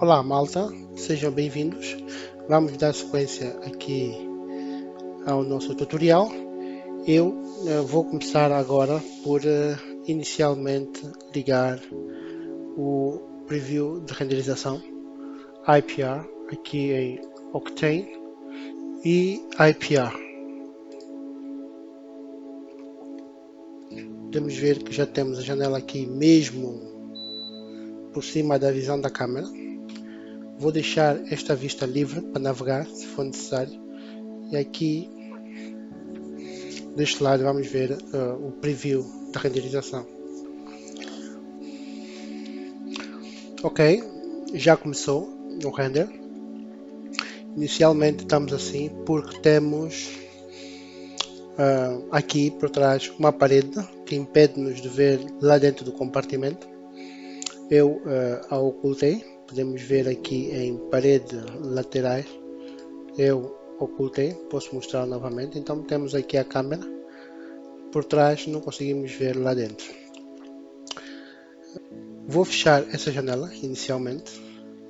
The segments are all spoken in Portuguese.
Olá malta, sejam bem-vindos. Vamos dar sequência aqui ao nosso tutorial. Eu vou começar agora por inicialmente ligar o preview de renderização IPR aqui em Octane e IPR. Podemos ver que já temos a janela aqui mesmo por cima da visão da câmera. Vou deixar esta vista livre para navegar se for necessário. E aqui deste lado vamos ver o preview da renderização. Ok, já começou o render. Inicialmente estamos assim porque temos aqui por trás uma parede que impede-nos de ver lá dentro do compartimento. Eu a ocultei, podemos ver aqui em parede laterais. Eu ocultei, posso mostrar novamente. Então temos aqui a câmera, por trás não conseguimos ver lá dentro. Vou fechar essa janela inicialmente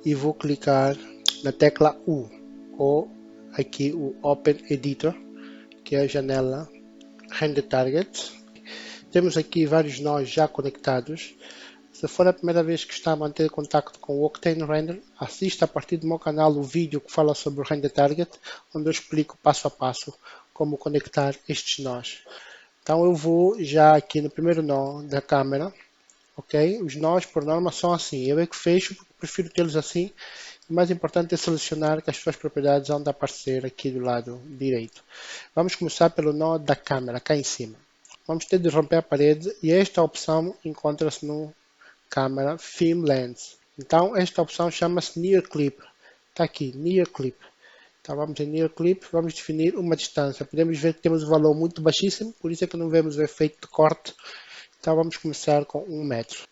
e vou clicar na tecla U ou aqui o Open Editor, que é a janela Render Target. Temos aqui vários nós já conectados. Se for a primeira vez que está a manter contato com o Octane Render, assista a partir do meu canal o vídeo que fala sobre o Render Target, onde eu explico passo a passo como conectar estes nós. Então eu vou já aqui no primeiro nó da câmera, ok? Os nós por norma são assim, eu é que fecho porque prefiro tê-los assim. O mais importante é selecionar que as suas propriedades vão aparecer aqui do lado direito. Vamos começar pelo nó da câmera, cá em cima. Vamos ter de romper a parede e esta opção encontra-se no câmera Film Lens. Então esta opção chama-se Near Clip. Está aqui, Near Clip. Então vamos em Near Clip, vamos definir uma distância. Podemos ver que temos um valor muito baixíssimo, por isso é que não vemos o efeito de corte. Então vamos começar com 1 metro.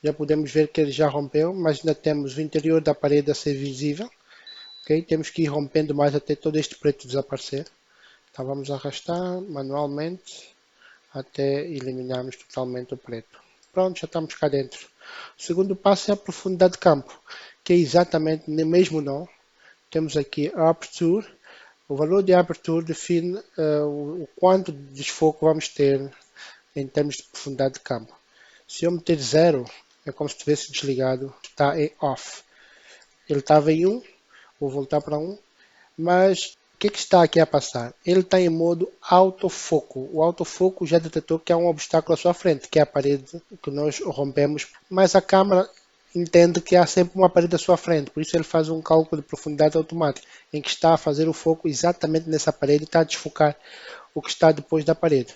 Já podemos ver que ele já rompeu, mas ainda temos o interior da parede a ser visível. Okay? Temos que ir rompendo mais até todo este preto desaparecer. Então vamos arrastar manualmente até eliminarmos totalmente o preto. Pronto, já estamos cá dentro. O segundo passo é a profundidade de campo, que é exatamente no mesmo nó. Temos aqui a aperture. O valor de aperture define o quanto de desfoque vamos ter em termos de profundidade de campo. Se eu meter 0, é como se estivesse desligado, está em off. Ele estava em 1, vou voltar para 1, mas o que está aqui a passar? Ele está em modo autofoco. O autofoco já detectou que há um obstáculo à sua frente, que é a parede que nós rompemos, mas a câmera entende que há sempre uma parede à sua frente, por isso ele faz um cálculo de profundidade automático, em que está a fazer o foco exatamente nessa parede e está a desfocar o que está depois da parede.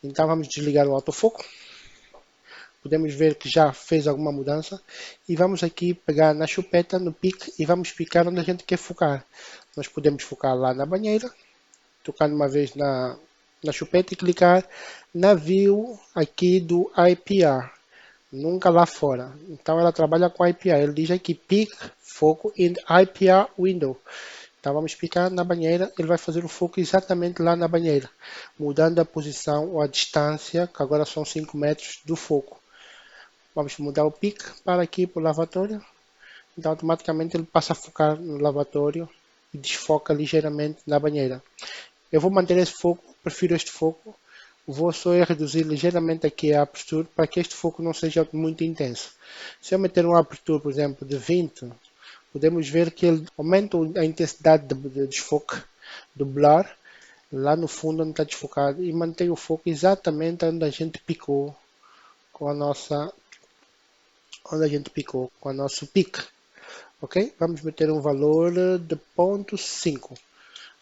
Então vamos desligar o autofoco. Podemos ver que já fez alguma mudança e vamos aqui pegar na chupeta, no pique e vamos picar onde a gente quer focar. Nós podemos focar lá na banheira, tocando uma vez na chupeta e clicar na view aqui do IPR, nunca lá fora. Então ela trabalha com IPR, ele diz aqui pick, foco in IPR window. Então vamos picar na banheira, ele vai fazer o foco exatamente lá na banheira, mudando a posição ou a distância, que agora são 5 metros do foco. Vamos mudar o pique para aqui para o lavatório. Então automaticamente ele passa a focar no lavatório e desfoca ligeiramente na banheira. Eu vou manter esse foco, prefiro este foco. Vou só reduzir ligeiramente aqui a apertura para que este foco não seja muito intenso. Se eu meter uma apertura, por exemplo, de 20, podemos ver que ele aumenta a intensidade de desfoque do blur lá no fundo onde está desfocado e mantém o foco exatamente onde a gente picou com a nossa nosso pique. Ok? Vamos meter um valor de 0.5.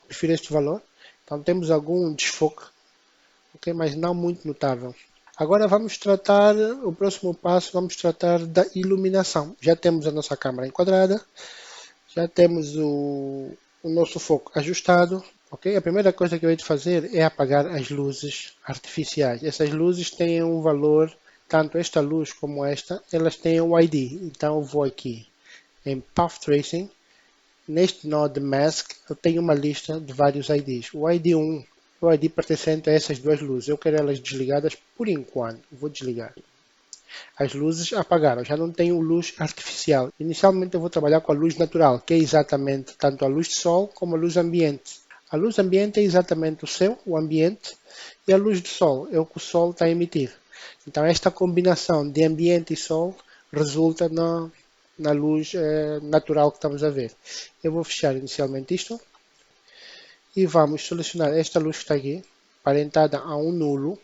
Prefiro este valor. Então temos algum desfoque, ok? Mas não muito notável. Agora vamos tratar, o próximo passo, vamos tratar da iluminação. Já temos a nossa câmera enquadrada, já temos o nosso foco ajustado. Ok? A primeira coisa que eu hei de fazer é apagar as luzes artificiais. Essas luzes têm um valor, tanto esta luz como esta, elas têm um ID. Então eu vou aqui em Path Tracing. Neste nó de Mask, eu tenho uma lista de vários IDs. O ID 1 é o ID pertencente a essas duas luzes. Eu quero elas desligadas por enquanto. Vou desligar. As luzes apagaram, já não tenho luz artificial. Inicialmente eu vou trabalhar com a luz natural, que é exatamente tanto a luz de sol como a luz ambiente. A luz ambiente é exatamente o céu, o ambiente, e a luz do sol é o que o sol está a emitir. Então esta combinação de ambiente e sol resulta na luz natural que estamos a ver. Eu vou fechar inicialmente isto e vamos selecionar esta luz que está aqui, parentada a um nulo.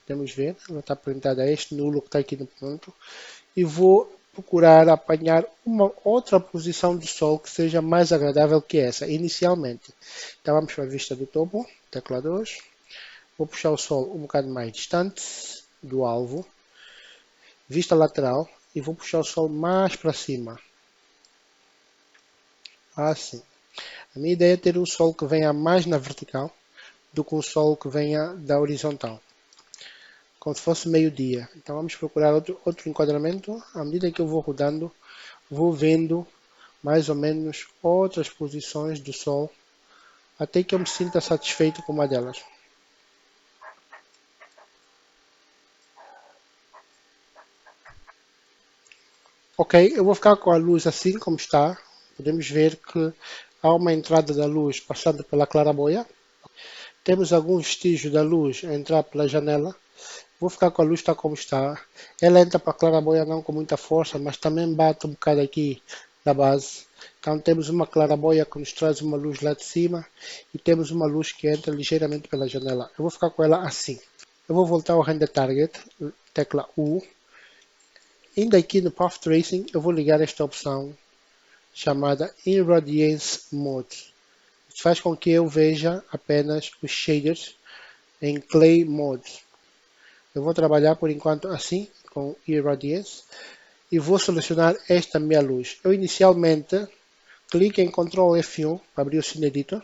Podemos ver, ela está parentada a este nulo que está aqui no ponto. E vou procurar apanhar uma outra posição do Sol que seja mais agradável que essa, inicialmente. Então vamos para a vista do topo, tecla 2. Vou puxar o Sol um bocado mais distante do alvo. Vista lateral. E vou puxar o Sol mais para cima. Assim. A minha ideia é ter um Sol que venha mais na vertical do que um Sol que venha da horizontal. Como se fosse meio-dia. Então vamos procurar outro enquadramento. À medida que eu vou rodando, vou vendo mais ou menos outras posições do Sol, até que eu me sinta satisfeito com uma delas. Ok, eu vou ficar com a luz assim como está. Podemos ver que há uma entrada da luz passando pela claraboia. Temos algum vestígio da luz a entrar pela janela. Vou ficar com a luz tal como está. Ela entra para a claraboia não com muita força, mas também bate um bocado aqui na base. Então temos uma claraboia que nos traz uma luz lá de cima e temos uma luz que entra ligeiramente pela janela. Eu vou ficar com ela assim. Eu vou voltar ao Render Target, tecla U. Indo aqui no Path Tracing, eu vou ligar esta opção chamada Irradiance Mode. Isso faz com que eu veja apenas os shaders em Clay Mode. Eu vou trabalhar por enquanto assim, com Irradiance, e vou selecionar esta minha luz. Eu inicialmente clico em Ctrl F1 para abrir o Scene Editor.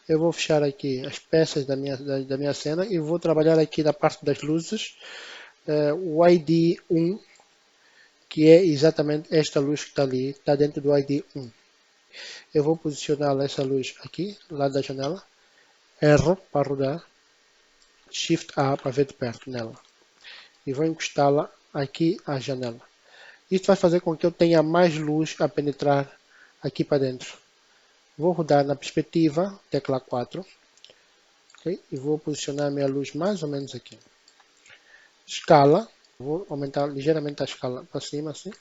Eu vou fechar aqui as peças da minha cena e vou trabalhar aqui na parte das luzes, o ID 1, que é exatamente esta luz que está ali, está dentro do ID 1. Eu vou posicionar essa luz aqui, lá da janela, R para rodar, Shift A para ver de perto nela. E vou encostá-la aqui à janela. Isto vai fazer com que eu tenha mais luz a penetrar aqui para dentro. Vou rodar na perspectiva, tecla 4, okay? E vou posicionar a minha luz mais ou menos aqui. Escala, vou aumentar ligeiramente a escala para cima assim.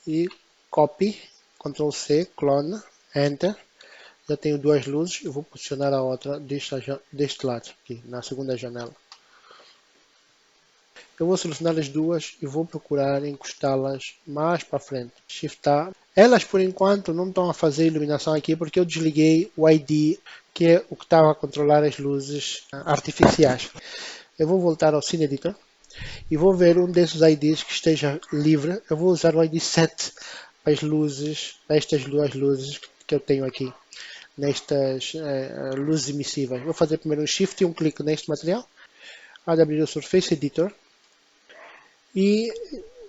E copy, Ctrl C, clone, Enter. Já tenho duas luzes, eu vou posicionar a outra deste lado, aqui, na segunda janela. Eu vou selecionar as duas e vou procurar encostá-las mais para frente. Shift A. Elas, por enquanto, não estão a fazer iluminação aqui porque eu desliguei o ID, que é o que estava a controlar as luzes artificiais. Eu vou voltar ao Scene Editor e vou ver um desses IDs que esteja livre. Eu vou usar o ID 7 para as luzes, para estas duas luzes que eu tenho aqui, nestas luzes emissivas. Vou fazer primeiro um Shift e um clique neste material. Há de abrir o Surface Editor. E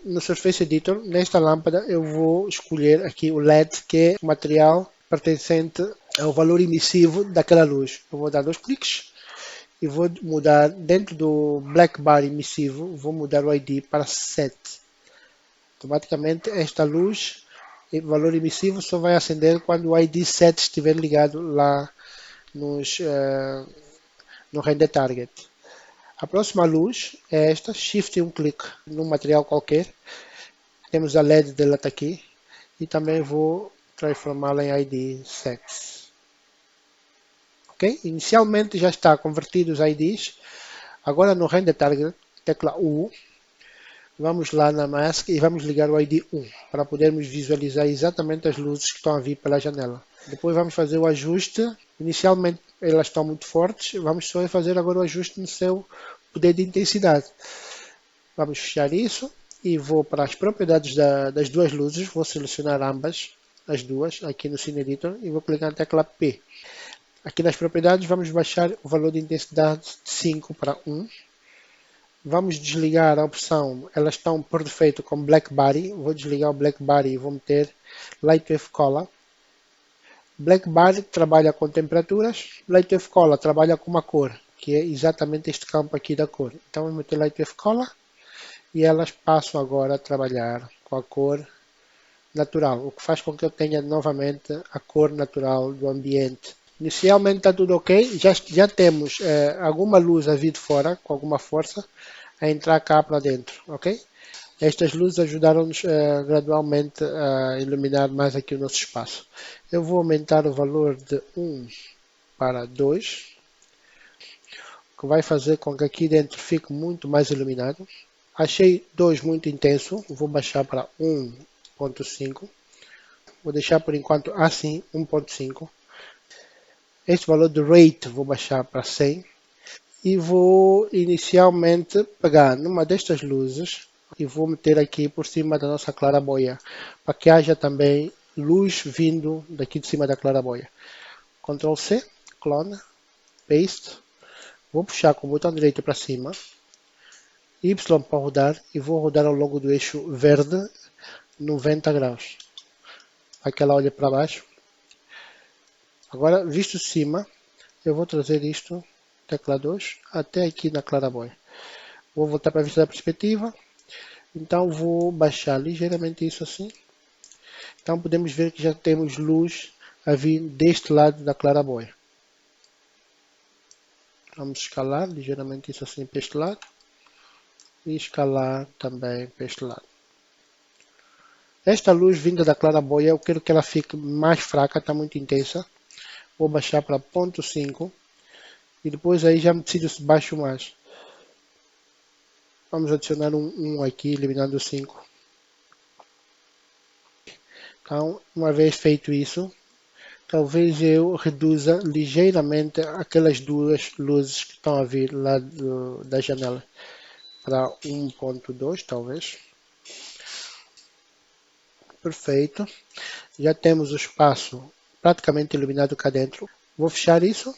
no Surface Editor, nesta lâmpada, eu vou escolher aqui o LED, que é o material pertencente ao valor emissivo daquela luz. Eu vou dar dois cliques e vou mudar dentro do Black Bar emissivo, vou mudar o ID para 7. Automaticamente esta luz, valor emissivo, só vai acender quando o ID 7 estiver ligado lá no Render Target. A próxima luz é esta, Shift e um clique num material qualquer. Temos a LED dela aqui e também vou transformá-la em ID 7. Ok? Inicialmente já está convertido os IDs. Agora no Render Target, tecla U, vamos lá na Mask e vamos ligar o ID 1 para podermos visualizar exatamente as luzes que estão a vir pela janela. Depois vamos fazer o ajuste. Inicialmente elas estão muito fortes. Vamos só fazer agora o ajuste no seu poder de intensidade. Vamos fechar isso e vou para as propriedades das duas luzes. Vou selecionar ambas, as duas, aqui no Scene Editor e vou clicar na tecla P. Aqui nas propriedades vamos baixar o valor de intensidade de 5 para 1. Vamos desligar a opção, elas estão por defeito com Black Body. Vou desligar o Black Body e vou meter Light Wave Color. Black Body trabalha com temperaturas, Light Wave Color trabalha com uma cor. que é exatamente este campo aqui da cor. Então vamos meter Lightwave Color e elas passam agora a trabalhar com a cor natural, o que faz com que eu tenha novamente a cor natural do ambiente. Inicialmente está tudo ok, já temos alguma luz a vir de fora, com alguma força, a entrar cá para dentro, ok? Estas luzes ajudaram-nos gradualmente a iluminar mais aqui o nosso espaço. Eu vou aumentar o valor de 1 para 2, o que vai fazer com que aqui dentro fique muito mais iluminado. Achei 2 muito intenso, vou baixar para 1.5. Vou deixar por enquanto assim, 1.5. Este valor de rate vou baixar para 100. E vou inicialmente pegar numa destas luzes e vou meter aqui por cima da nossa claraboia, para que haja também luz vindo daqui de cima da claraboia. Ctrl C, clone, paste. Vou puxar com o botão direito para cima, Y para rodar e vou rodar ao longo do eixo verde 90 graus. Aquela olha para baixo. Agora, visto de cima, eu vou trazer isto, tecla 2, até aqui na claraboia. Vou voltar para a vista da perspectiva. Então vou baixar ligeiramente isso assim. Então podemos ver que já temos luz a vir deste lado da claraboia. Vamos escalar ligeiramente isso assim para este lado. E escalar também para este lado. Esta luz vinda da claraboia, eu quero que ela fique mais fraca, está muito intensa. Vou baixar para 0.5. E depois aí já me decido se baixo mais. Vamos adicionar um aqui, eliminando o 5. Então, uma vez feito isso, talvez eu reduza ligeiramente aquelas duas luzes que estão a vir lá da janela para 1.2 talvez. Perfeito. Já temos o espaço praticamente iluminado cá dentro. Vou fechar isso.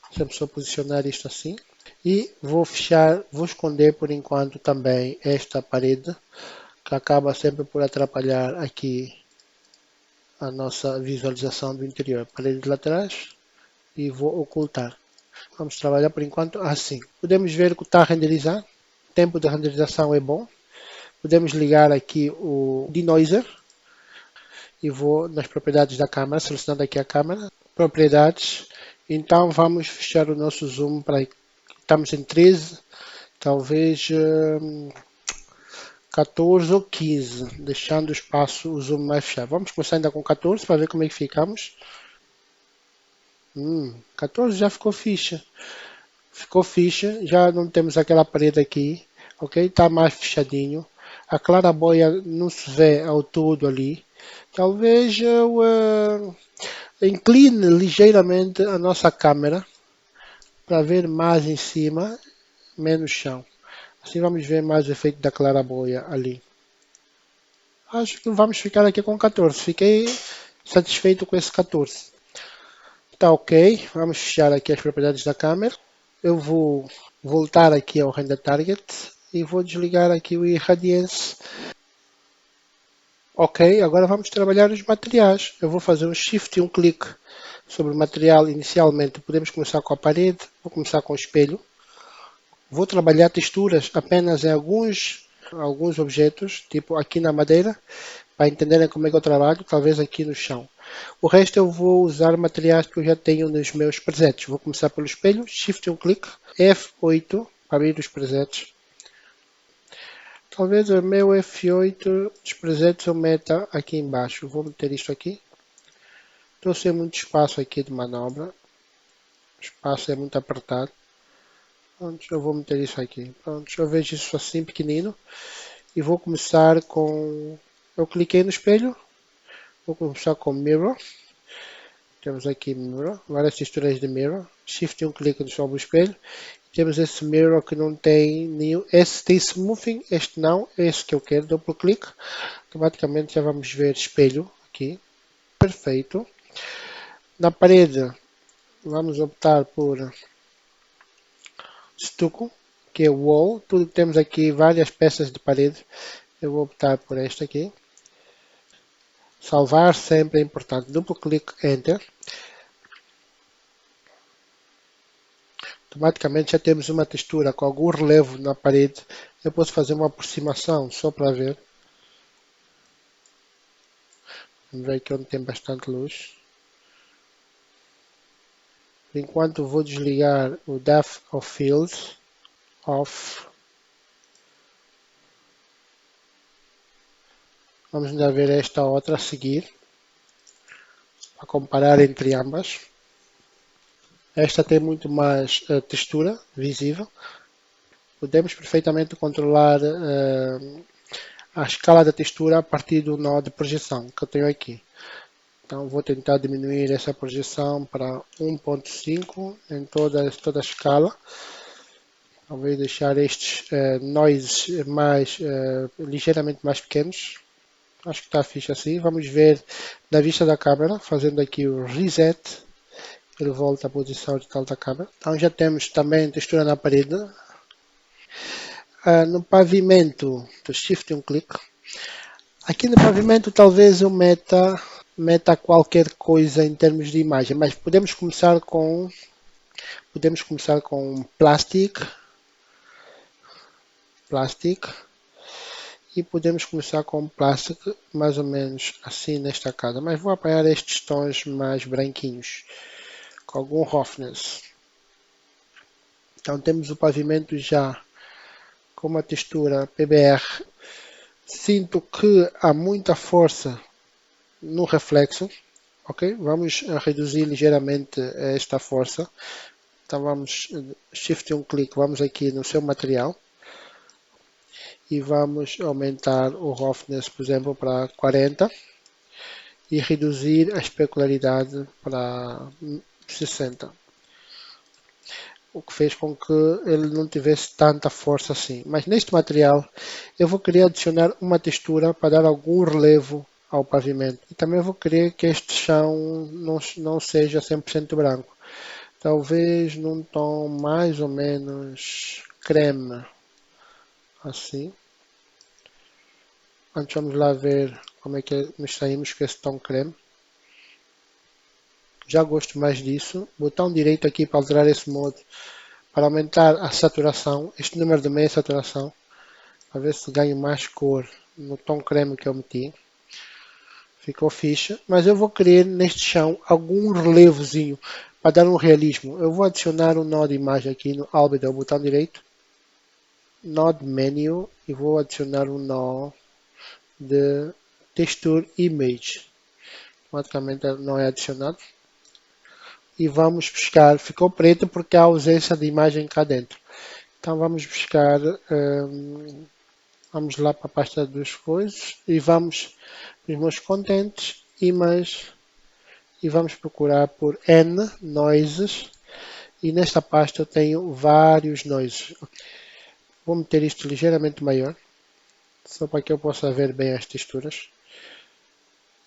Deixa-me só posicionar isto assim. E vou fechar, vou esconder por enquanto também esta parede, que acaba sempre por atrapalhar aqui a nossa visualização do interior. Paredes laterais e vou ocultar. Vamos trabalhar por enquanto assim. Podemos ver que está a renderizar. O tempo de renderização é bom. Podemos ligar aqui o denoiser. E vou nas propriedades da câmera, selecionando aqui a câmera. Propriedades. Então vamos fechar o nosso zoom para... Estamos em 13. Talvez 14 ou 15. Deixando o espaço, o zoom mais fechado. Vamos começar ainda com 14 para ver como é que ficamos. 14 já ficou ficha. Ficou ficha, já não temos aquela parede aqui, ok? Está mais fechadinho. A claraboia não se vê ao todo ali. Talvez eu incline ligeiramente a nossa câmera para ver mais em cima, menos chão. Assim vamos ver mais o efeito da claraboia ali. Acho que vamos ficar aqui com 14. Fiquei satisfeito com esse 14. Tá ok, vamos fechar aqui as propriedades da câmera. Eu vou voltar aqui ao Render Target e vou desligar aqui o Irradiance. Ok, agora vamos trabalhar os materiais. Eu vou fazer um Shift e um clique sobre o material inicialmente. Podemos começar com a parede, vou começar com o espelho. Vou trabalhar texturas apenas em alguns objetos, tipo aqui na madeira, para entenderem como é que eu trabalho, talvez aqui no chão. O resto eu vou usar materiais que eu já tenho nos meus presets. Vou começar pelo espelho, Shift e um clique, F8 para abrir os presets. Talvez o meu F8 dos presets eu meta aqui embaixo. Vou meter isto aqui. Estou sem muito espaço aqui de manobra. O espaço é muito apertado. Pronto, eu vou meter isso aqui. Pronto, eu vejo isso assim pequenino. E vou começar com... Eu cliquei no espelho. Vou começar com Mirror. Temos aqui Mirror, várias texturas de Mirror. Shift e um clique sobre o espelho. Temos esse Mirror que não tem nenhum. Esse tem Smoothing, este não. Esse que eu quero, duplo clique. Automaticamente já vamos ver espelho aqui. Perfeito. Na parede, vamos optar por Stucco, que é Wall. Tudo que temos aqui, várias peças de parede. Eu vou optar por esta aqui. Salvar sempre é importante. Duplo clique, Enter. Automaticamente já temos uma textura com algum relevo na parede. Eu posso fazer uma aproximação só para ver. Vamos ver aqui onde tem bastante luz. Enquanto vou desligar o Depth of Field, off. Vamos ainda ver esta outra a seguir, a comparar entre ambas. Esta tem muito mais textura visível. Podemos perfeitamente controlar a escala da textura a partir do nó de projeção que eu tenho aqui. Então vou tentar diminuir essa projeção para 1.5 em toda a escala. Talvez deixar estes noises ligeiramente mais pequenos. Acho que está fixe assim. Vamos ver da vista da câmera, fazendo aqui o reset. Ele volta à posição original da câmera. Então já temos também textura na parede. No pavimento, do shift um clique. Aqui no pavimento talvez eu meta qualquer coisa em termos de imagem, mas podemos começar com plastic e podemos começar com plastic mais ou menos assim nesta casa, mas vou apanhar estes tons mais branquinhos com algum roughness. Então temos o pavimento já com uma textura PBR. Sinto que há muita força no reflexo, ok? Vamos reduzir ligeiramente esta força. Então vamos shift um clique, vamos aqui no seu material e vamos aumentar o roughness, por exemplo, para 40 e reduzir a especularidade para 60. O que fez com que ele não tivesse tanta força assim. Mas neste material eu vou querer adicionar uma textura para dar algum relevo ao pavimento. E também vou querer que este chão não seja 100% branco. Talvez num tom mais ou menos creme, assim. Antes vamos lá ver como é que nos saímos com esse tom creme. Já gosto mais disso. Botão direito aqui para alterar esse modo, para aumentar a saturação, este número de meia saturação, para ver se ganho mais cor no tom creme que eu meti. Ficou fixe, mas eu vou querer neste chão algum relevozinho para dar um realismo. Eu vou adicionar um nó de imagem aqui no Albedo, botão direito, Node Menu, e vou adicionar um nó de Texture Image. Automaticamente não é adicionado. E vamos buscar, ficou preto porque há ausência de imagem cá dentro. Então vamos buscar, vamos lá para a pasta dos coisas e vamos nos meus contentes, image, e vamos procurar por N noises. E nesta pasta eu tenho vários noises. Vou meter isto ligeiramente maior, só para que eu possa ver bem as texturas.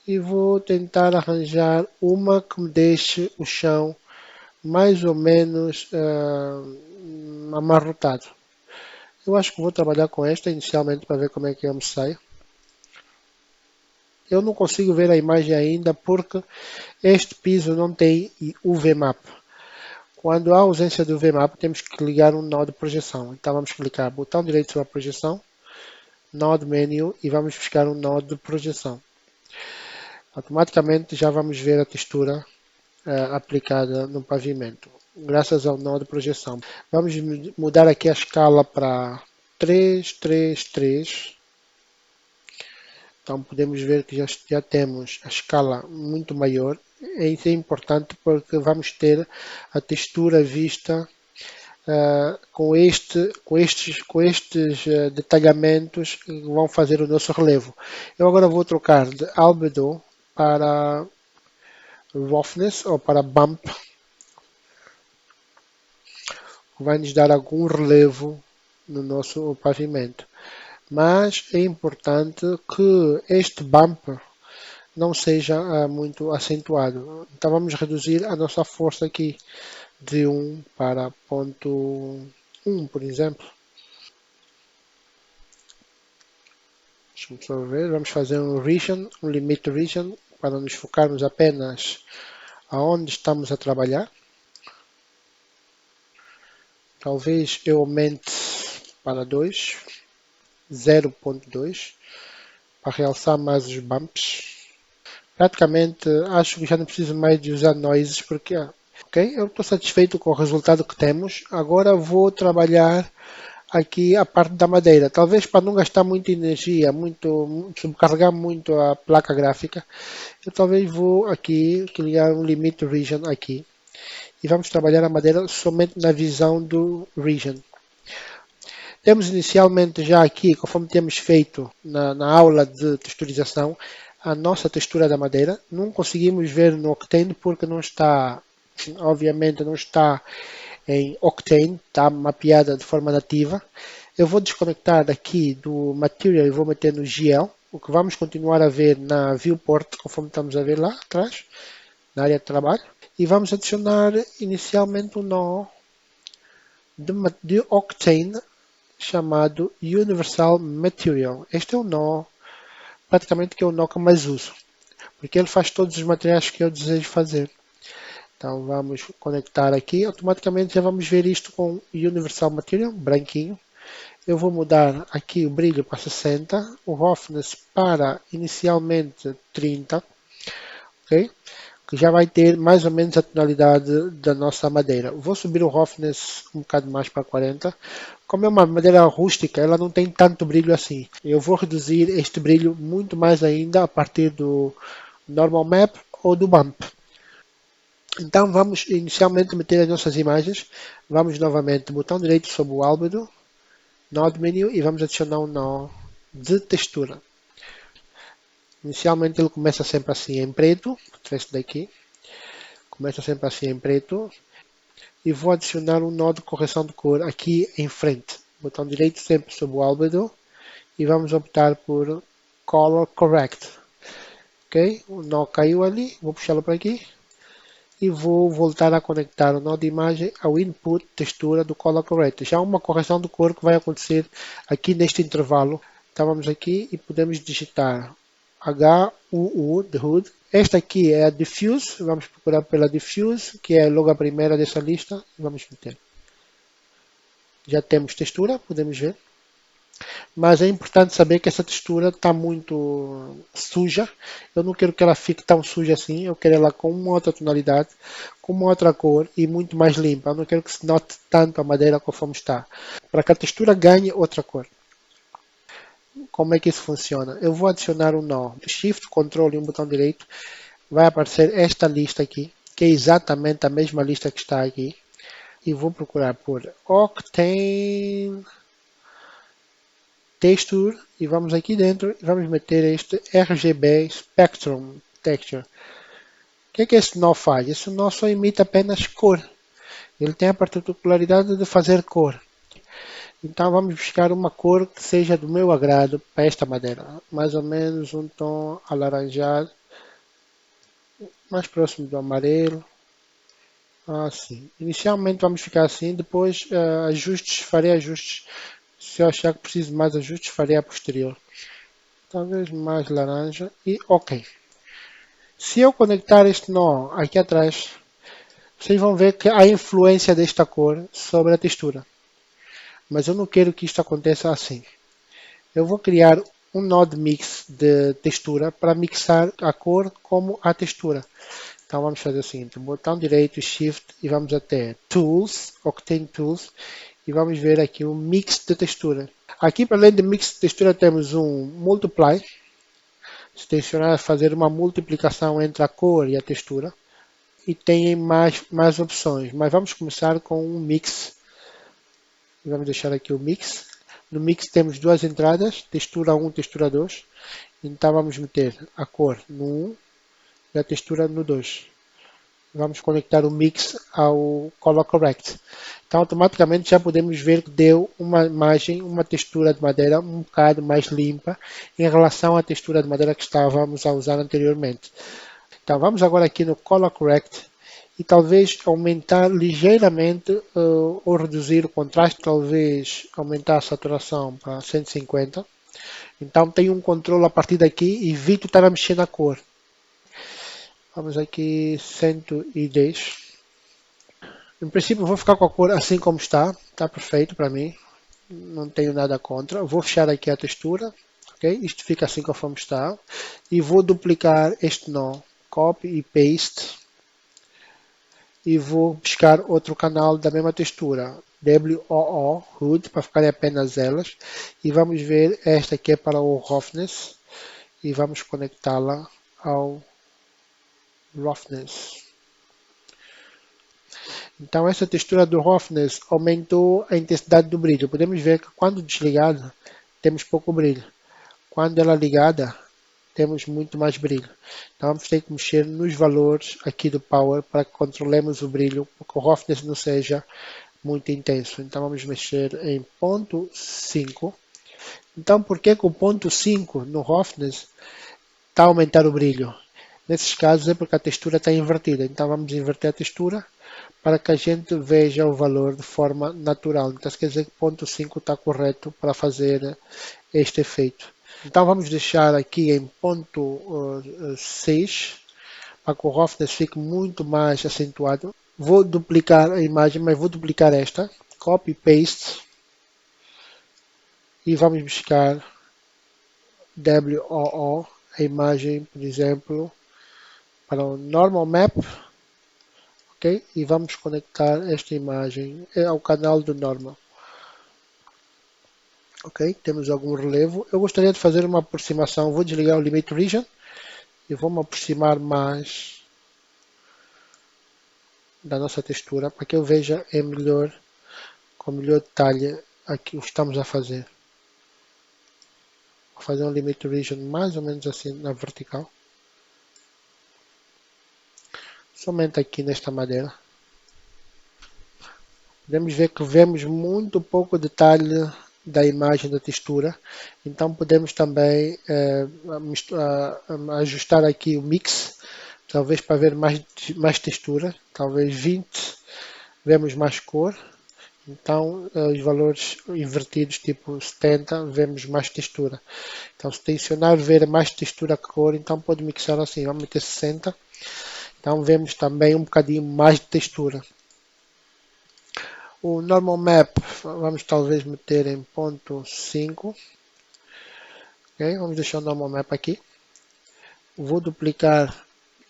E vou tentar arranjar uma que me deixe o chão mais ou menos amarrotado. Eu acho que vou trabalhar com esta inicialmente para ver como é que eu me saio. Eu não consigo ver a imagem ainda porque este piso não tem UV Map. Quando há ausência do UV Map, temos que ligar um nó de projeção. Então vamos clicar botão direito sobre a projeção, Node Menu, e vamos buscar um nó de projeção. Automaticamente já vamos ver a textura aplicada no pavimento, graças ao nó de projeção. Vamos mudar aqui a escala para 3, 3, 3. Então podemos ver que já temos a escala muito maior. Isso é importante porque vamos ter a textura vista com estes detalhamentos que vão fazer o nosso relevo. Eu agora vou trocar de albedo para roughness ou para bump, que vai nos dar algum relevo no nosso pavimento. Mas é importante que este bump não seja muito acentuado. Então vamos reduzir a nossa força aqui de 1 para ponto 1, por exemplo. Deixa-me só ver. Vamos fazer um region, um limit region, para nos focarmos apenas aonde estamos a trabalhar. Talvez eu aumente para 2, 0.2, para realçar mais os bumps. Praticamente acho que já não preciso mais de usar noises porque, ok, eu estou satisfeito com o resultado que temos. Agora vou trabalhar aqui a parte da madeira. Talvez para não gastar muita energia, subcarregar muito a placa gráfica, eu talvez vou aqui criar um limit region aqui. E vamos trabalhar a madeira somente na visão do region. Temos inicialmente já aqui, conforme temos feito na aula de texturização, a nossa textura da madeira. Não conseguimos ver no Octane porque não está, obviamente não está em Octane, está mapeada de forma nativa. Eu vou desconectar aqui do Material e vou meter no GL, o que vamos continuar a ver na Viewport, conforme estamos a ver lá atrás, na área de trabalho. E vamos adicionar inicialmente um nó de Octane chamado Universal Material. Este é o nó, praticamente que é o nó que eu mais uso, porque ele faz todos os materiais que eu desejo fazer. Então vamos conectar aqui, automaticamente já vamos ver isto com Universal Material, branquinho. Eu vou mudar aqui o brilho para 60, o roughness para inicialmente 30, ok? Que já vai ter mais ou menos a tonalidade da nossa madeira. Vou subir o roughness um bocado mais para 40. Como é uma madeira rústica, ela não tem tanto brilho assim. Eu vou reduzir este brilho muito mais ainda a partir do Normal Map ou do Bump. Então vamos inicialmente meter as nossas imagens. Vamos novamente, botão direito sobre o albedo, Node Menu e vamos adicionar um nó de textura. Inicialmente ele começa sempre assim em preto, este daqui. Começa sempre assim em preto. E vou adicionar um nó de correção de cor aqui em frente. Botão direito sempre sobre o albedo e vamos optar por Color Correct. Ok? O nó caiu ali, vou puxá-lo para aqui e vou voltar a conectar o nó de imagem ao input textura do Color Correct. Já uma correção de cor que vai acontecer aqui neste intervalo. Então vamos aqui e podemos digitar HUU de HUD. Esta aqui é a Diffuse, vamos procurar pela Diffuse, que é logo a primeira dessa lista. Vamos meter. Já temos textura, podemos ver. Mas é importante saber que essa textura está muito suja. Eu não quero que ela fique tão suja assim. Eu quero ela com uma outra tonalidade, com uma outra cor e muito mais limpa. Eu não quero que se note tanto a madeira conforme está. Para que a textura ganhe outra cor. Como é que isso funciona? Eu vou adicionar um nó. Shift, Ctrl e um botão direito. Vai aparecer esta lista aqui, que é exatamente a mesma lista que está aqui. E vou procurar por Octane Texture e vamos aqui dentro e vamos meter este RGB Spectrum Texture. O que esse nó faz? Esse nó só imita apenas cor. Ele tem a particularidade de fazer cor. Então vamos buscar uma cor que seja do meu agrado para esta madeira. Mais ou menos um tom alaranjado, mais próximo do amarelo. Assim. Inicialmente vamos ficar assim, depois farei ajustes. Se eu achar que preciso de mais ajustes, farei a posterior. Talvez mais laranja e ok. Se eu conectar este nó aqui atrás, vocês vão ver que há influência desta cor sobre a textura. Mas eu não quero que isto aconteça assim. Eu vou criar um nó de mix de textura para mixar a cor como a textura. Então vamos fazer o seguinte, botão direito, Shift e vamos até Tools, Octane Tools e vamos ver aqui um mix de textura. Aqui para além de mix de textura temos um Multiply, se tensionar fazer uma multiplicação entre a cor e a textura e tem mais opções, mas vamos começar com um mix. Vamos deixar aqui o mix. No mix temos duas entradas, textura 1 e textura 2. Então vamos meter a cor no 1 e a textura no 2. Vamos conectar o mix ao Color Correct. Então automaticamente já podemos ver que deu uma imagem, uma textura de madeira um bocado mais limpa em relação à textura de madeira que estávamos a usar anteriormente. Então vamos agora aqui no Color Correct e talvez aumentar ligeiramente ou reduzir o contraste, talvez aumentar a saturação para 150. Então tenho um controle a partir daqui e evito estar a mexer na cor. Vamos aqui 110. Em princípio, vou ficar com a cor assim como está. Está perfeito para mim. Não tenho nada contra. Vou fechar aqui a textura. Ok? Isto fica assim conforme está. E vou duplicar este nó. Copy e paste. E vou buscar outro canal da mesma textura. WOO, Hood, para ficarem apenas elas. E vamos ver, esta aqui é para o Roughness. E vamos conectá-la ao Roughness. Então essa textura do Roughness aumentou a intensidade do brilho. Podemos ver que quando desligada temos pouco brilho. Quando ela é ligada temos muito mais brilho. Então vamos ter que mexer nos valores aqui do Power para que controlemos o brilho, para que o Roughness não seja muito intenso. Então vamos mexer em ponto 5. Então por que o ponto 5 no Roughness está a aumentar o brilho? Nesses casos é porque a textura está invertida. Então vamos inverter a textura para que a gente veja o valor de forma natural. Então isso quer dizer que ponto 5 está correto para fazer este efeito. Então vamos deixar aqui em ponto 6 para que o roughness fique muito mais acentuado. Vou duplicar a imagem, mas vou duplicar esta. Copy, paste. E vamos buscar WOO, a imagem, por exemplo, para o normal map. Ok? E vamos conectar esta imagem ao canal do normal. Ok? Temos algum relevo. Eu gostaria de fazer uma aproximação. Vou desligar o Limit Region e vou me aproximar mais da nossa textura para que eu veja com melhor detalhe aqui o que estamos a fazer. Vou fazer um Limit Region mais ou menos assim na vertical. Somente aqui nesta madeira. Podemos ver que vemos muito pouco detalhe da imagem da textura, então podemos também ajustar aqui o mix, talvez para ver mais textura, talvez 20 vemos mais cor, então os valores invertidos tipo 70 vemos mais textura. Então se tensionar ver mais textura que cor, então pode mixar assim, vamos meter 60, então vemos também um bocadinho mais de textura. O normal map vamos talvez meter em ponto 5. Okay? Vamos deixar o normal map aqui. Vou duplicar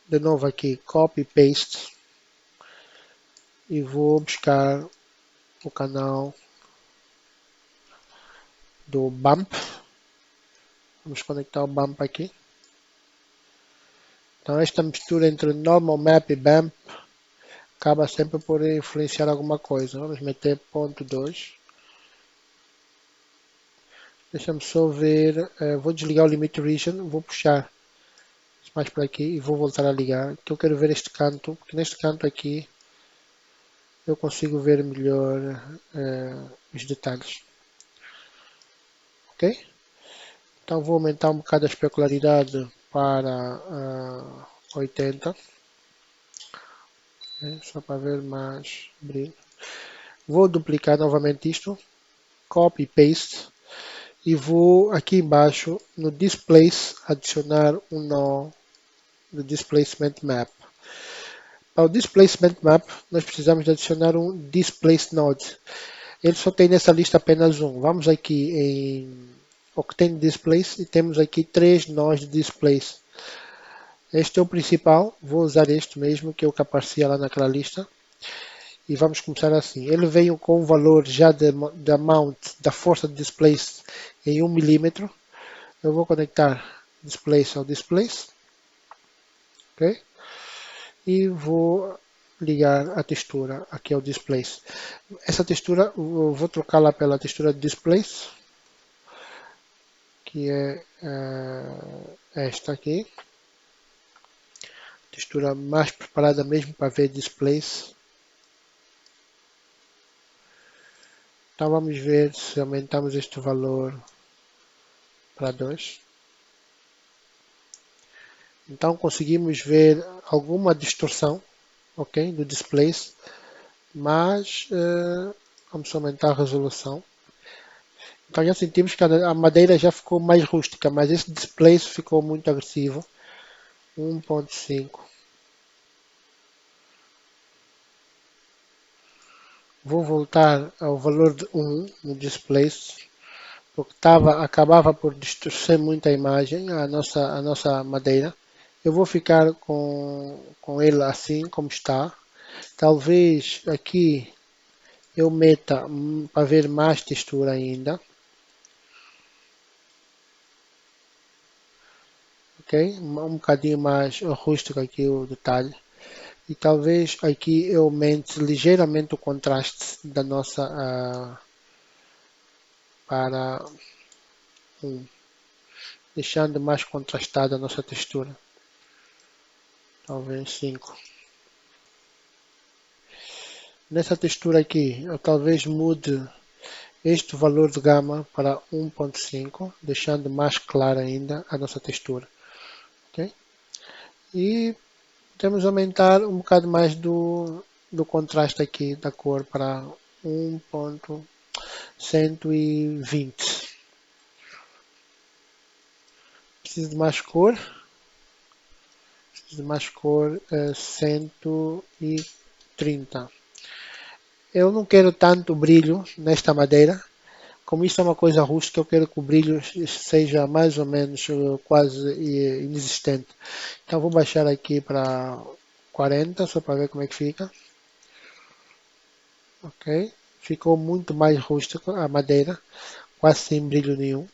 de novo aqui, copy paste. E vou buscar o canal do bump. Vamos conectar o bump aqui. Então esta mistura entre normal map e bump acaba sempre por influenciar alguma coisa. Vamos meter ponto 2. Deixa-me só ver, vou desligar o limit region, vou puxar mais para aqui e vou voltar a ligar, que eu quero ver este canto, porque neste canto aqui eu consigo ver melhor os detalhes. Ok? Então vou aumentar um bocado a especularidade para 80. Só para ver mais brilho. Vou duplicar novamente isto. Copy, paste. E vou aqui embaixo no Displace adicionar um nó do Displacement Map. Para o Displacement Map, nós precisamos de adicionar um Displace Node. Ele só tem nessa lista apenas um. Vamos aqui em Octane Displace e temos aqui 3 nós de Displace. Este é o principal. Vou usar este mesmo, que é o que aparecia lá naquela lista. E vamos começar assim. Ele veio com o valor já da mount, da força de Displace em 1 mm. Eu vou conectar Displace ao Displace. Ok? E vou ligar a textura aqui ao Displace. Essa textura, eu vou trocá-la pela textura de Displace, que é esta aqui. Textura mais preparada mesmo para ver Displace. Então vamos ver se aumentamos este valor para 2. Então conseguimos ver alguma distorção, ok, do Displace, mas vamos aumentar a resolução. Então já sentimos que a madeira já ficou mais rústica, mas esse Displace ficou muito agressivo. 1.5. Vou voltar ao valor de 1 no Displace, porque acabava por distorcer muito a imagem, a nossa madeira. Eu vou ficar com ele assim como está. Talvez aqui eu meta para ver mais textura ainda. Ok? Um bocadinho mais rústico aqui o detalhe. E talvez aqui eu aumente ligeiramente o contraste da nossa para 1, deixando mais contrastada a nossa textura. Talvez 5. Nessa textura aqui, eu talvez mude este valor de gama para 1.5, deixando mais clara ainda a nossa textura. Okay? E podemos aumentar um bocado mais do contraste aqui da cor para 1.120. Preciso de mais cor. Preciso de mais cor 130. Eu não quero tanto brilho nesta madeira. Como isto é uma coisa rústica, eu quero que o brilho seja mais ou menos quase inexistente. Então vou baixar aqui para 40, só para ver como é que fica. Ok. Ficou muito mais rústico a madeira, quase sem brilho nenhum.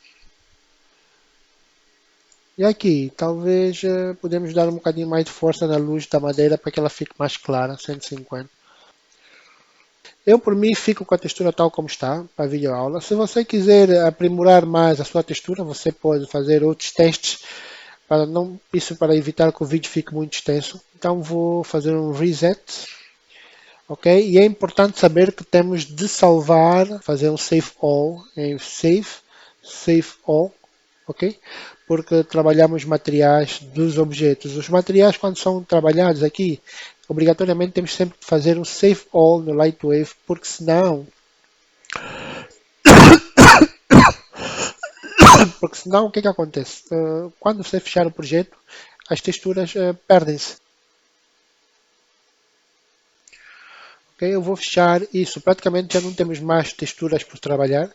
E aqui, talvez podemos dar um bocadinho mais de força na luz da madeira para que ela fique mais clara, 150. Eu, por mim, fico com a textura tal como está para a videoaula. Se você quiser aprimorar mais a sua textura, você pode fazer outros testes para não, isso para evitar que o vídeo fique muito extenso. Então vou fazer um reset, ok? E é importante saber que temos de salvar, fazer um save all, em save all, ok? Porque trabalhamos materiais dos objetos. Os materiais, quando são trabalhados aqui, obrigatoriamente temos sempre que fazer um save all no Lightwave, porque senão o que acontece? Quando você fechar o projeto, as texturas perdem-se. Okay? Eu vou fechar isso, praticamente já não temos mais texturas por trabalhar.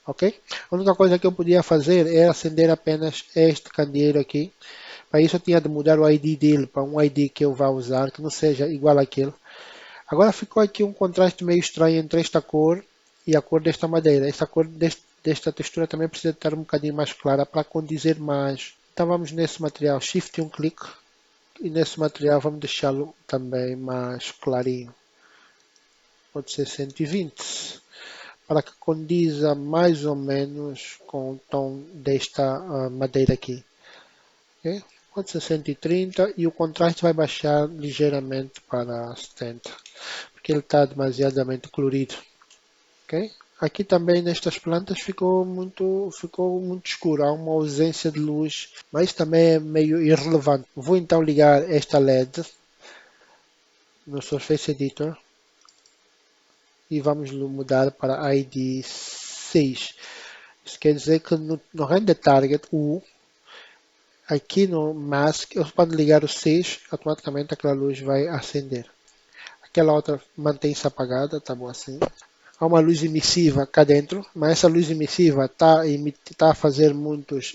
Ok? A única coisa que eu podia fazer era acender apenas este candeeiro aqui. Para isso eu tinha de mudar o ID dele para um ID que eu vá usar, que não seja igual àquele. Agora ficou aqui um contraste meio estranho entre esta cor e a cor desta madeira. Esta cor desta textura também precisa estar um bocadinho mais clara para condizer mais. Então vamos nesse material, Shift e um clique. E nesse material vamos deixá-lo também mais clarinho. Pode ser 120. Para que condiza mais ou menos com o tom desta madeira aqui. Okay? Pode ser 130 e o contraste vai baixar ligeiramente para 70, porque ele está demasiadamente colorido. Okay? Aqui também nestas plantas ficou muito escuro, há uma ausência de luz, mas também é meio irrelevante. Vou então ligar esta LED no Surface Editor e vamos mudar para ID 6. Isso quer dizer que no Render Target U, aqui no Mask, eu posso ligar o 6, automaticamente aquela luz vai acender. Aquela outra mantém-se apagada, tá bom assim. Há uma luz emissiva cá dentro, mas essa luz emissiva está a fazer muitos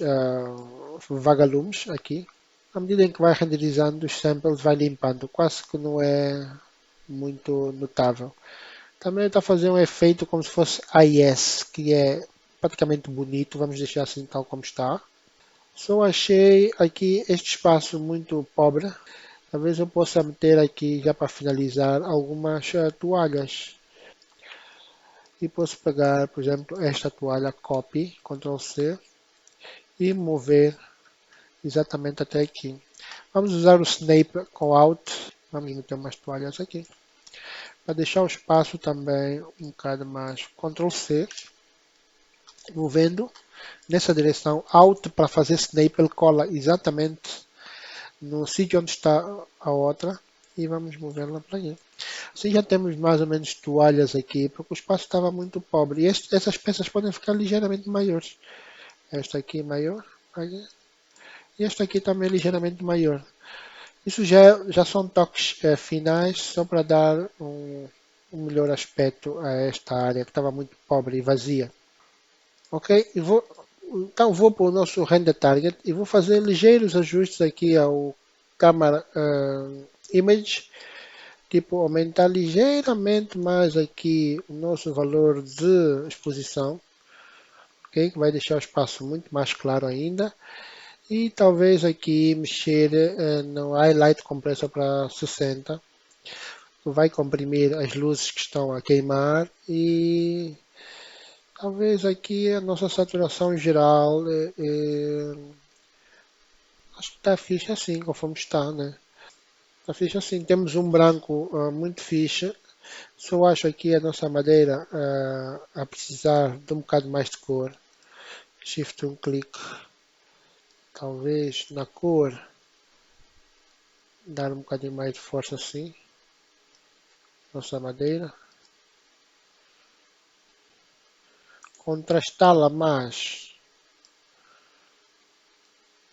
vagalumes aqui. À medida em que vai renderizando, os samples vai limpando, quase que não é muito notável. Também está a fazer um efeito como se fosse AIS, que é praticamente bonito, vamos deixar assim tal como está. Só achei aqui este espaço muito pobre. Talvez eu possa meter aqui, já para finalizar, algumas toalhas. E posso pegar, por exemplo, esta toalha, copy, Ctrl C, e mover exatamente até aqui. Vamos usar o Snap com Alt. Vamos meter umas toalhas aqui. Para deixar o espaço também um bocado mais, Ctrl C, movendo nessa direção. Alt para fazer Snap, ele cola exatamente no sítio onde está a outra. E vamos movê-la para aqui. Assim já temos mais ou menos toalhas aqui, porque o espaço estava muito pobre. E essas peças podem ficar ligeiramente maiores. Esta aqui é maior. E esta aqui também é ligeiramente maior. Isso já são toques finais, só para dar um melhor aspecto a esta área que estava muito pobre e vazia. Ok? Então vou para o nosso render target e vou fazer ligeiros ajustes aqui ao camera image, tipo aumentar ligeiramente mais aqui o nosso valor de exposição, ok? Que vai deixar o espaço muito mais claro ainda. E talvez aqui mexer no Highlight Compressor para 60. Vai comprimir as luzes que estão a queimar e talvez aqui a nossa saturação geral acho que está fixe assim, conforme está, né? Está fixe assim. Temos um branco muito fixe. Só acho aqui a nossa madeira a precisar de um bocado mais de cor. Shift um clique. Talvez na cor dar um bocadinho mais de força assim. Nossa madeira. Contrastá-la mais.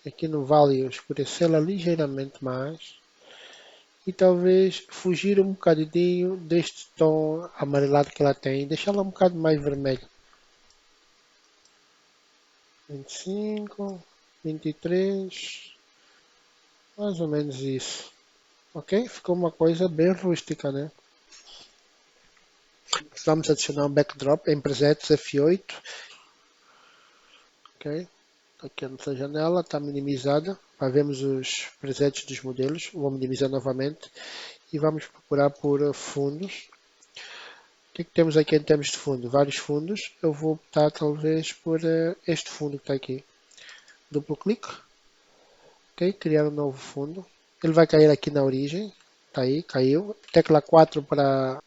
Aqui no vale escurecê-la ligeiramente mais. E talvez fugir um bocadinho deste tom amarelado que ela tem. Deixá-la um bocado mais vermelha. 25, 23, mais ou menos isso. Ok? Ficou uma coisa bem rústica, né? Vamos adicionar um backdrop em presets F8. Ok? Aqui a nossa janela está minimizada para vermos os presets dos modelos. Vou minimizar novamente e vamos procurar por fundos. O que é que temos aqui em termos de fundo? Vários fundos. Eu vou optar talvez por este fundo que está aqui. Duplo clique. Ok? Criar um novo fundo. Ele vai cair aqui na origem. Está aí, caiu. Tecla 4 para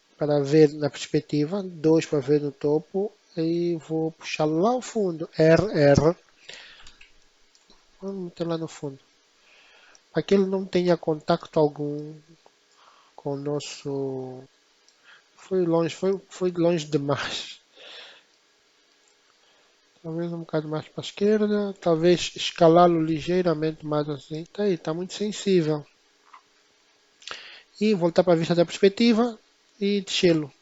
ver na perspectiva. 2 para ver no topo. E vou puxar lá ao fundo. RR. Vamos meter lá no fundo. Para que ele não tenha contacto algum com o nosso. Foi longe demais. Talvez um bocado mais para a esquerda. Talvez escalá-lo ligeiramente mais assim. Está aí, está muito sensível. E voltar para a vista da perspectiva e descê-lo.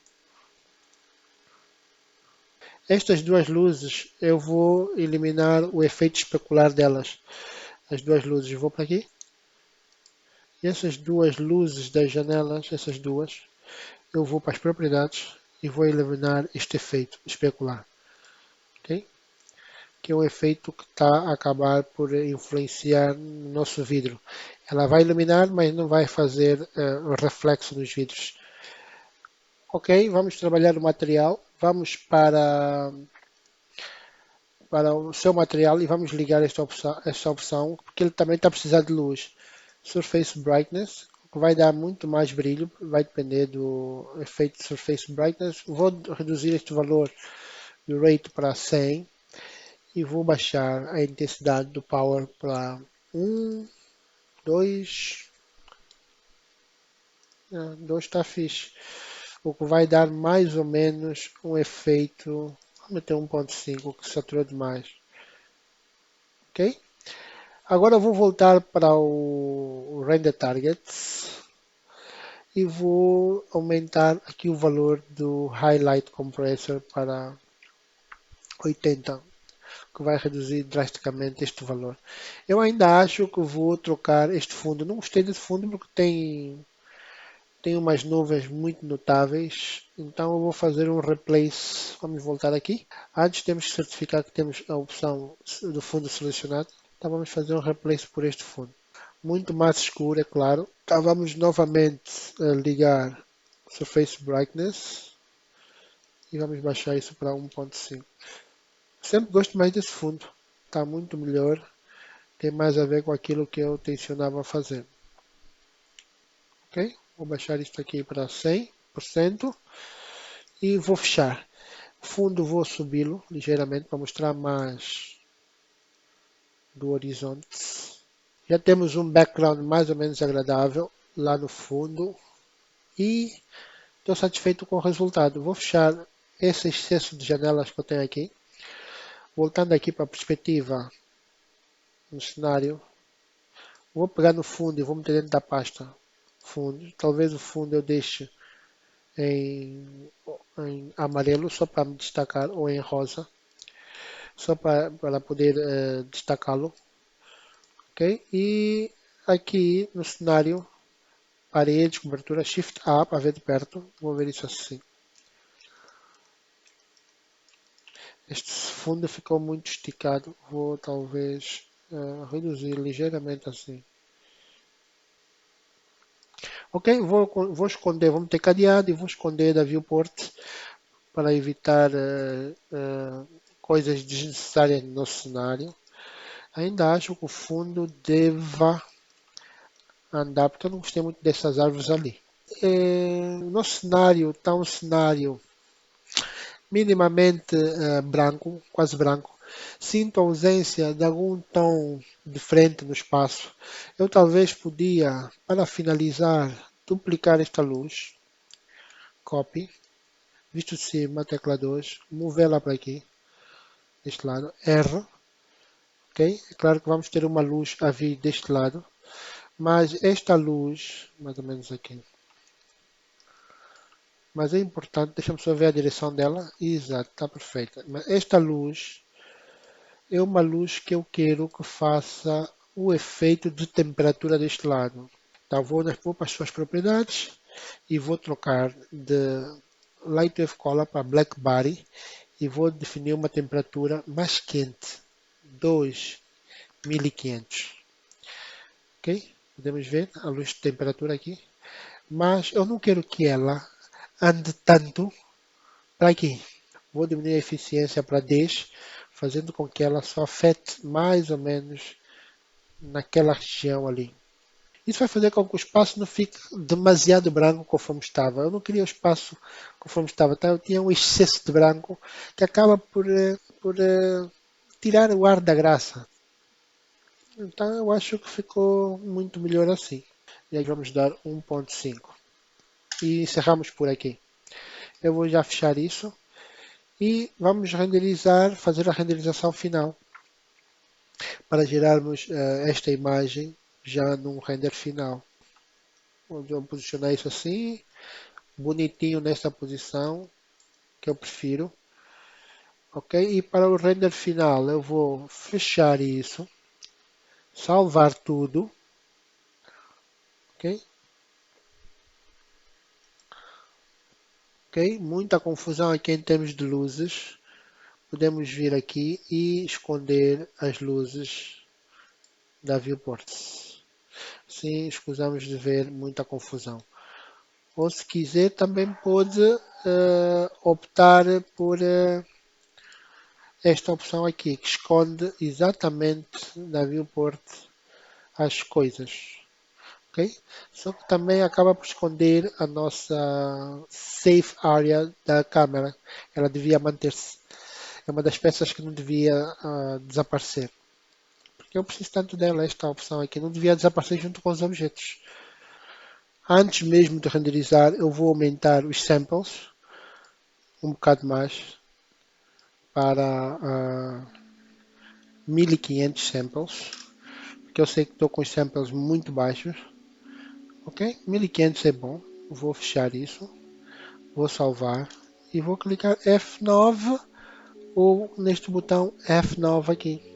Estas duas luzes eu vou eliminar o efeito especular delas. As duas luzes, vou para aqui. E essas duas luzes das janelas, essas duas, eu vou para as propriedades e vou eliminar este efeito especular. Ok? Que é um efeito que está a acabar por influenciar no nosso vidro. Ela vai iluminar, mas não vai fazer reflexo nos vidros. Ok, vamos trabalhar o material. Vamos para o seu material e vamos ligar esta opção porque ele também está a precisar de luz. Surface Brightness, que vai dar muito mais brilho, vai depender do efeito de Surface Brightness. Vou reduzir este valor do rate para 100 e vou baixar a intensidade do Power para 1, 2, 2 está fixe. O que vai dar mais ou menos um efeito, vou meter 1.5 que saturou demais. Ok? Agora eu vou voltar para o Render Targets e vou aumentar aqui o valor do Highlight Compressor para 80, que vai reduzir drasticamente este valor. Eu ainda acho que vou trocar este fundo. Não gostei desse fundo porque tem umas nuvens muito notáveis. Então eu vou fazer um replace. Vamos voltar aqui. Antes temos que certificar que temos a opção do fundo selecionado. Então vamos fazer um replace por este fundo. Muito mais escuro, é claro. Então vamos novamente ligar Surface Brightness e vamos baixar isso para 1.5. Sempre gosto mais desse fundo. Está muito melhor. Tem mais a ver com aquilo que eu tencionava fazer. Ok? Vou baixar isto aqui para 100% e vou fechar. O fundo vou subi-lo ligeiramente para mostrar mais do horizonte. Já temos um background mais ou menos agradável lá no fundo e estou satisfeito com o resultado. Vou fechar esse excesso de janelas que eu tenho aqui. Voltando aqui para a perspectiva no cenário, Vou pegar no fundo e vou meter dentro da pasta fundo. Talvez o fundo eu deixe em amarelo só para me destacar ou em rosa, só para poder destacá-lo, ok? E aqui no cenário, paredes, cobertura, Shift A para ver de perto, vou ver isso assim. Este fundo ficou muito esticado, vou talvez reduzir ligeiramente assim. Ok, vou esconder, vou meter cadeado e vou esconder da viewport para evitar coisas desnecessárias no nosso cenário. Ainda acho que o fundo deva andar, porque eu não gostei muito dessas árvores ali. O nosso cenário está um cenário minimamente branco, quase branco. Sinto a ausência de algum tom diferente no espaço. Eu talvez podia, para finalizar, duplicar esta luz. Copy. Visto de cima, tecla 2. Movê-la para aqui, deste lado. R. Ok? É claro que vamos ter uma luz a vir deste lado. Mas esta luz, mais ou menos aqui. Mas é importante, deixa-me só ver a direção dela. Exato, está perfeita. Mas esta luz é uma luz que eu quero que faça o efeito de temperatura deste lado. Então vou para as suas propriedades e vou trocar de Light Wave Color para Black Body e vou definir uma temperatura mais quente, 2500. Ok? Podemos ver a luz de temperatura aqui. Mas eu não quero que ela ande tanto para aqui. Vou diminuir a eficiência para 10, fazendo com que ela só afete mais ou menos naquela região ali. Isso vai fazer com que o espaço não fique demasiado branco conforme estava. Eu não queria o espaço conforme estava. Então eu tinha um excesso de branco que acaba por tirar o ar da graça. Então eu acho que ficou muito melhor assim. E aí vamos dar 1.5. E encerramos por aqui. Eu vou já fechar isso. E vamos renderizar, fazer a renderização final para gerarmos esta imagem já num render final. Onde eu posicionar isso assim, bonitinho nessa posição que eu prefiro. Ok? E para o render final eu vou fechar isso, salvar tudo. Ok? Ok? Muita confusão aqui em termos de luzes. Podemos vir aqui e esconder as luzes da viewport. Sim, escusamos de ver muita confusão. Ou se quiser também pode optar por esta opção aqui, que esconde exatamente na viewport as coisas. Ok? Só que também acaba por esconder a nossa safe area da câmera. Ela devia manter-se. É uma das peças que não devia desaparecer. Porque eu preciso tanto dela, esta opção aqui. Não devia desaparecer junto com os objetos. Antes mesmo de renderizar, eu vou aumentar os samples um bocado mais para 1500 samples, porque eu sei que estou com os samples muito baixos. Ok? 1500 é bom. Vou fechar isso, vou salvar e vou clicar F9 ou neste botão F9 aqui.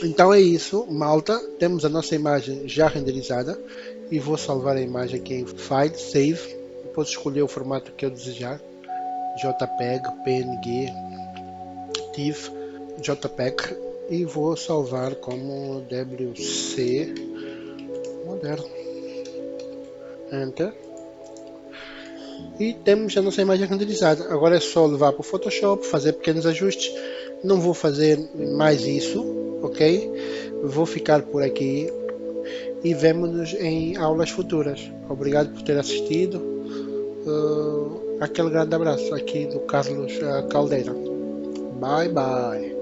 Então é isso, malta. Temos a nossa imagem já renderizada e vou salvar a imagem aqui em File, Save. Posso escolher o formato que eu desejar: JPEG, PNG, TIFF, JPEG e vou salvar como WC moderno. Enter. E temos a nossa imagem renderizada. Agora é só levar para o Photoshop, fazer pequenos ajustes. Não vou fazer mais isso, ok? Vou ficar por aqui e vemo-nos em aulas futuras. Obrigado por ter assistido. Aquele grande abraço aqui do Carlos Caldeira. Bye bye.